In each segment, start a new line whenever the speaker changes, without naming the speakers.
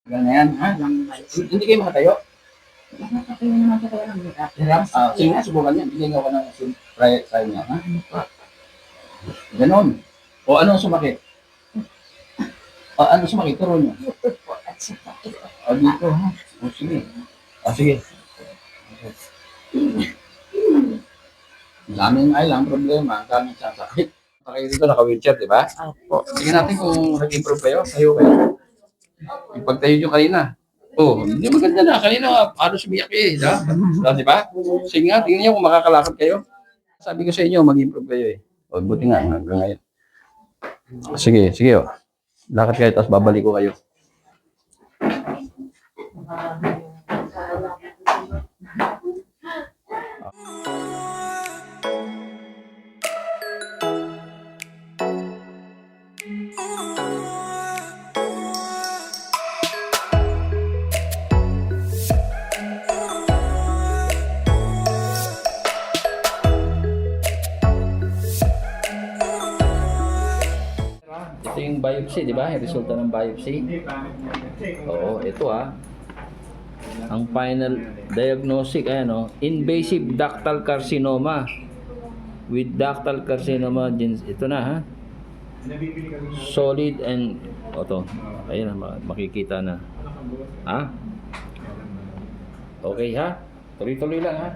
Ganyan, ha? Hindi kayo makatayo?
Nakakatayo naman sa kaya ng hirap.
Hirap? Sige nga, subukan niya. Bigyan niyo ako ng try niya, ha? Ganon. O anong sumakit? O anong sumakit? Turo niyo.
Po at saka
O dito, ha? O sige. O sige. Daming ay lang problema, daming sasakit. Kayo dito naka-wheelchair, di ba?
Opo.
Tingnan natin kung nag-improve kayo. Tayo kayo. Ipagtayo nyo kanina. Oh, hindi maganda na. Kanina, paano sumiyak eh. Di ba? Sige nga, tingnan nyo kung makakalakad kayo. Sabi ko sa inyo, mag-improve kayo eh. O, buti nga, hanggang ngayon. Sige, sige oh. Lakad kayo, tapos babalik ko kayo. Ito yung biopsy, di ba? Yung resulta ng biopsy. Oo, ito ah. Ang final diagnostic, ayan o, invasive ductal carcinoma. With ductal carcinoma, ito na ha. Solid and, ito, ayun na, makikita na. Ha? Okay ha? Tuloy-tuloy lang ha.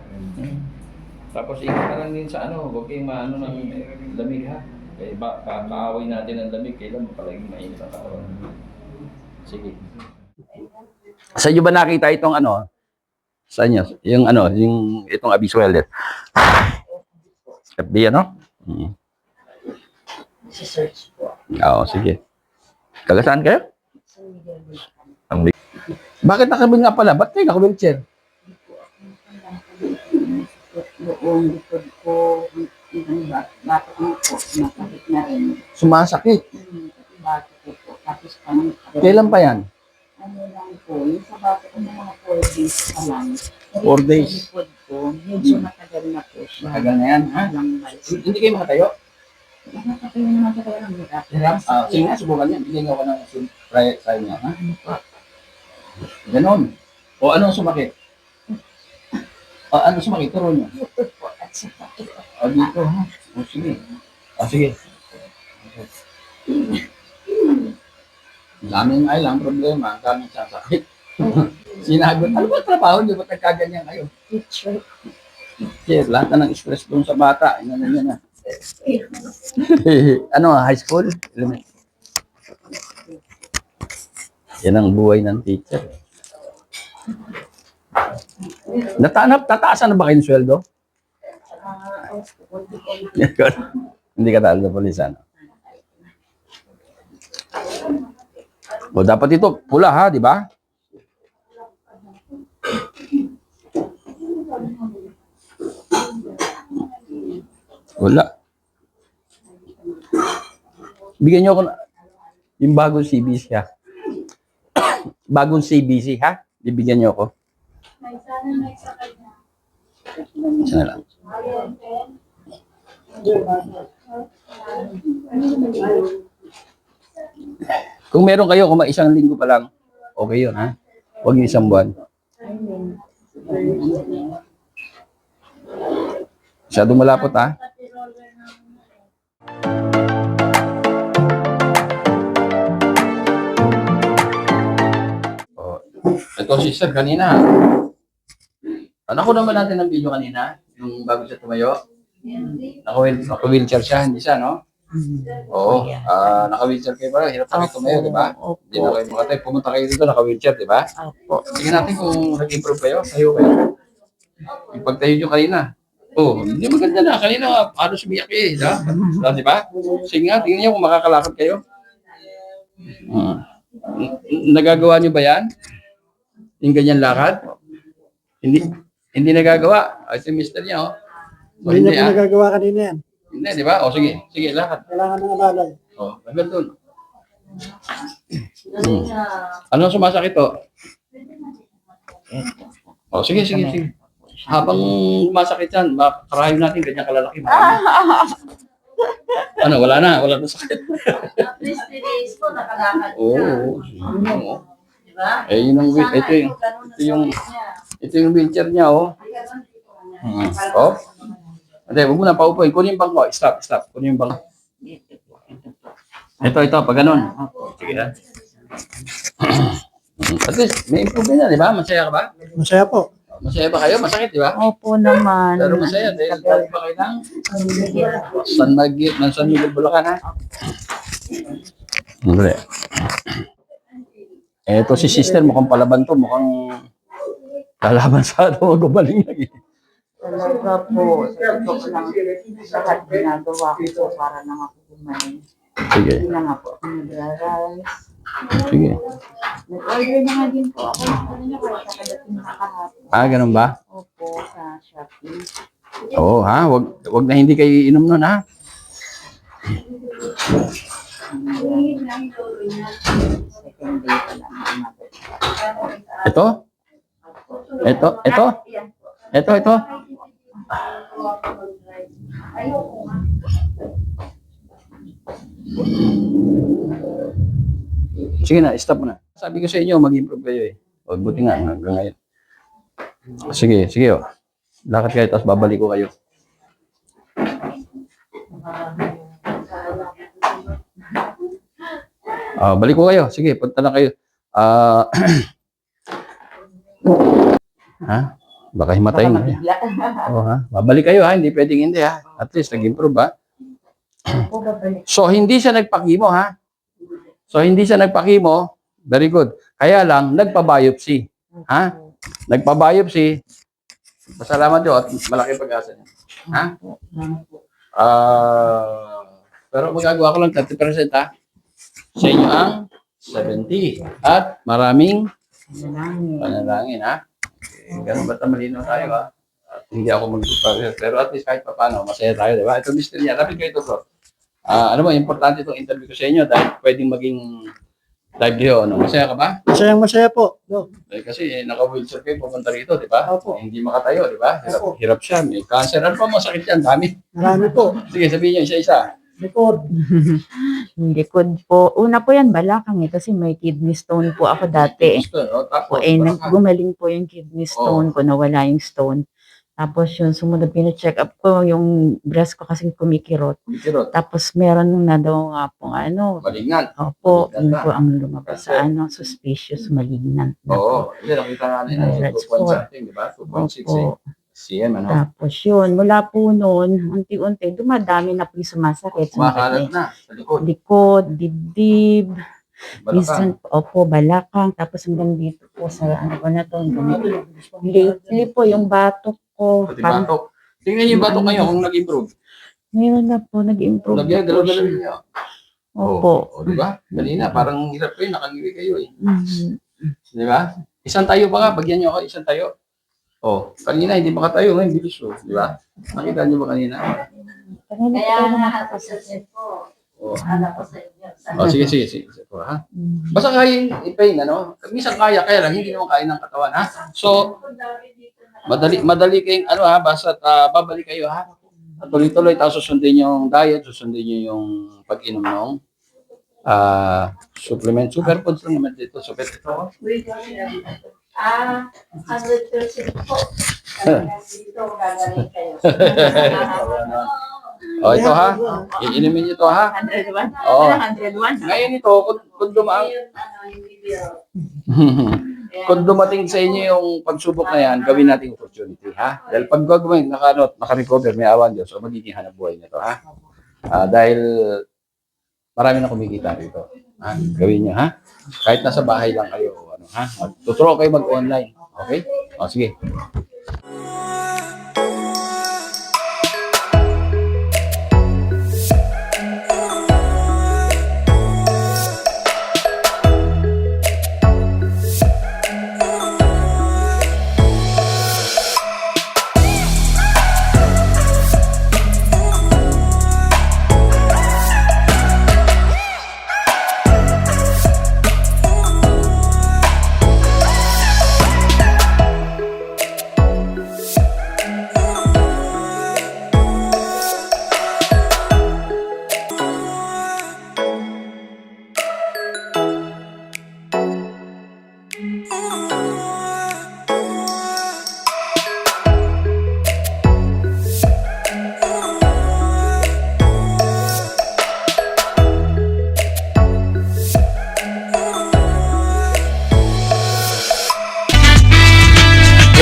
Tapos ingat na lang din sa ano, huwag kayong maano ng lamig ha. Kaya kaaway natin ang lamig, kailan palaging mainit ang katawan. Sige. Sa inyo ba nakita itong ano? Sa inyo? Yung ano, yung itong Abisuelet. FB ano?
Si search po.
Oo, sige. Taga saan kayo?
Sa Miguel.
Bakit nakabing nga pala? Ba't kayo naka-wheelchair?
Noong likod ko, bato ko po, masakit na rin.
Sumasakit.
Bato ko po. Tapos parang,
Kailan pa yan?
ano lang po, yung sa bato ko ng mga 4 days pa lang.
4 days?
Sa likod ko, medyo matagal na po siya.
Matagal na yan, ha? Hindi kayo makatayo?
Nakakatayo naman sa kaya ng hirap.
Hirap? Sige nga, subukan niya. Bigyan niyo ako ng try niya, ha? Ganon. O anong sumakit? O anong sumakit? Turo niyo.
Po at saka
O dito, ha? O sige. O sige. Daming ay lang problema, daming sasakit. Sinagot, ano ba trabaho niyo? Ba't nagkaganyan kayo?
teacher.
Yes, lahat na ng stress doon sa bata. Ano na yan, ha? Ano, high school? Yan ang buhay ng teacher. Tataasan na ba kayo ng sweldo? Hindi ka taal na polisan. O dapat ito pula ha, di ba? Wala. Bigyan niyo ako yung bagong CBC ha. Bagong CBC ha. Bibigyan niyo ako. Isa na lang. Kung meron kayo, kung isang linggo pa lang, okay yun, ha? Huwag yung isang buwan. Masyadong malapot, ha? Oh. Ito, sister, kanina. Ano ko naman natin ng video kanina? Yung bago siya tumayo? Naka-wheelchair siya, hindi siya, no? Oo, naka-wheelchair kayo pala, hirap na kayo tumayo, di ba? Hindi na kayo makatay. Pumunta kayo dito, naka-wheelchair, di ba?
Opo.
Tingnan natin kung nag-improve kayo, tayo kayo. Ipagtayo nyo kanina. Oh, hindi maganda na. Kanina, paano sumiyak eh, di ba? Sige nga, tingnan nyo kung makakalakad kayo. Nagagawa nyo ba yan? Yung ganyan lakad? Hindi nagagawa. Ay, si mister niya, oh. So,
Hindi niya po nagagawa kanina yan.
Hindi, di ba? O sige, sige, lakad.
Kailangan ng alalay.
O, tagal dun. Ano sumasakit to? O, sige, sige, sige. Habang sumasakit yan, karayo natin, ganyan kalalaki. Ano, wala na sakit.
At least 3 days po nakalakad
Oo. Yun ang ito yung wheelchair niya, oh. Oh. Hindi, huwag mo na paupuin. Kunin yung bangko. Stop. Kunin yung bangko. Ito, pag ganun. Sige ha. At least, may improvement na, di ba? Masaya ka ba?
Masaya po.
Masaya ba kayo? Masakit, di ba?
Opo naman.
Pero masaya. Dahil pa kayo ng San Miguel, Bulacan, ha? Hindi. Eto si sister, mukhang palaban to. Mukhang kalaban sa gumaling na.
Talaga po. Sa totoo lang, lahat ginagawa ko po para lang ako gumaling.
Sige.
Hindi na nga po ako nagra-rise.
Sige.
Nag-order na nga din po ako. Kanina po, nakadating na kahapon.
Ganun ba?
Opo, sa Shopee.
Oo, ha? Wag na hindi kayo inom nun, ha?
Second day pa lang.
Ito? Ito. Sige na, stop mo na. Sabi ko sa inyo, mag-improve kayo eh. O, buti nga, hanggang ngayon. Sige, oh. Lakad kayo, tapos babalik ko kayo. Balik ko kayo. Sige, punta na kayo. Ha? Baka himatayin.
Baka mabigla.
Ha? Babalik kayo ha, hindi pwedeng hindi ha. At least nag-improve ha.
Opo, babalik.
So hindi siya nagpakimo ha. Very good. Kaya lang nagpa-biopsy. Ha? Nagpa-biopsy. Pasalamat yun at malaki pag-asa niya. Ha? Pero magagawa ko lang 30% ha. Sa inyo ang 70 at maraming panalangin ha. Ganun ba't malinaw tayo ha? At hindi ako mag-prepare. Pero at least kahit pa paano, masaya tayo, di ba? Ito mister niya. Lapit kayo ito, bro. Ano mo, importante itong interview ko sa inyo dahil pwedeng maging live kayo. Ano? Masaya ka ba?
Masaya po. No.
Dahil kasi naka-wheelchair kayo pumunta rito, di ba?
Opo.
Hindi makatayo, di ba?
Opo.
Hirap siya. May cancer. Ano pa masakit yan? Dami.
Marami po.
Sige, sabihin niyo isa-isa.
Likod.
Likod po. Una po yan, balakang eh. Kasi may kidney stone po ako dati.
Tapos,
Gumaling po yung kidney stone ko, nawala yung stone. Tapos yung sumunod, pina-check up ko, yung breast ko kasi kumikirot. Tapos meron na daw nga po,
Malignant.
opo,
Malignant
yun
na.
po ang lumabas sa suspicious malignant. na po.
Oo. Hindi, nakita nga nila.
That's
2 point
for-
something, di ba? 2.6 eh.
Opo.
CM, ano?
Tapos yun, mula po noon, unti-unti, dumadami na po yung sumasakit.
Kumakalat na sa likod.
Likod, dibdib,
Balakang.
minsan, opo, balakang, tapos hanggang dito po sa ano ko na to, hanggang lately po yung batok ko.
Pati batok. Tingnan niyo yung batok ngayon kung nag-improve.
Ngayon na po, nag-improve
Lagyan,
na po
dalaw-dalaw
siya.
niyo.
Opo.
Di ba? Kanina, parang hirap kayo, nakangili kayo eh.
Mhm.
Di ba? Isang tayo pa nga, bagyan niyo ako, isang tayo. Kanina hindi makatayo, ngayon bilis oh. Di ba? Nakita niyo ba kanina?
Kanina po tayo nakakasakit.
Sige. Ha?
Mhm.
Basta kaya i-pain, ano? Minsan kaya lang, hindi naman kaya ng katawan, ha? So, madali kayong, basta babalik kayo, ha? At tuloy-tuloy, tapos susundin yung diet, susundin nyo yung pag-inom ng supplement. Superfoods lang naman dito. Super ito.
100% po. Dito gagaling kayo.
Ito ha. Iinumin nyo ito ha.
101?
Oo.
101?
Ngayon ito, kung kung dumating sa inyo yung pagsubok na yan, gawin natin opportunity, ha? Dahil pag gagawin, naka-recover, may awan Diyos, so magiging hanap buhay nito, ha? Dahil marami na kumikita rito. Gawin nyo, ha? Kahit nasa bahay lang kayo, ha? Tuturo kayo mag-online, okay? Sige.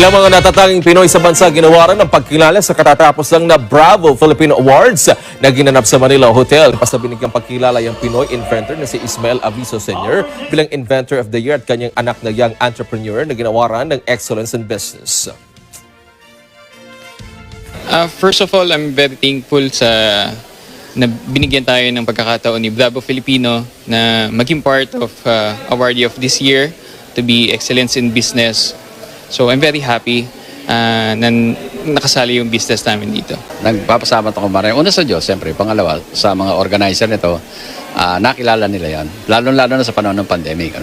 Ilang mga natatanging Pinoy sa bansa ginawaran ng pagkilala sa katatapos lang na Bravo Filipino Awards na ginanap sa Manila Hotel. Basta binigyang pagkilala yung Pinoy inventor na si Ismael Aviso Sr. bilang Inventor of the Year at kanyang anak na young entrepreneur na ginawaran ng Excellence in Business.
First of all, I'm very thankful na binigyan tayo ng pagkakataon ni Bravo Filipino na maging part of awardee of this year to be Excellence in Business. So I'm very happy na nakasali yung business namin dito.
Nagpapasalamat ako maraming. Una sa Diyos, siyempre. Pangalawa, sa mga organizer nito, nakilala nila yan. Lalo-lalo na sa panahon ng pandemic.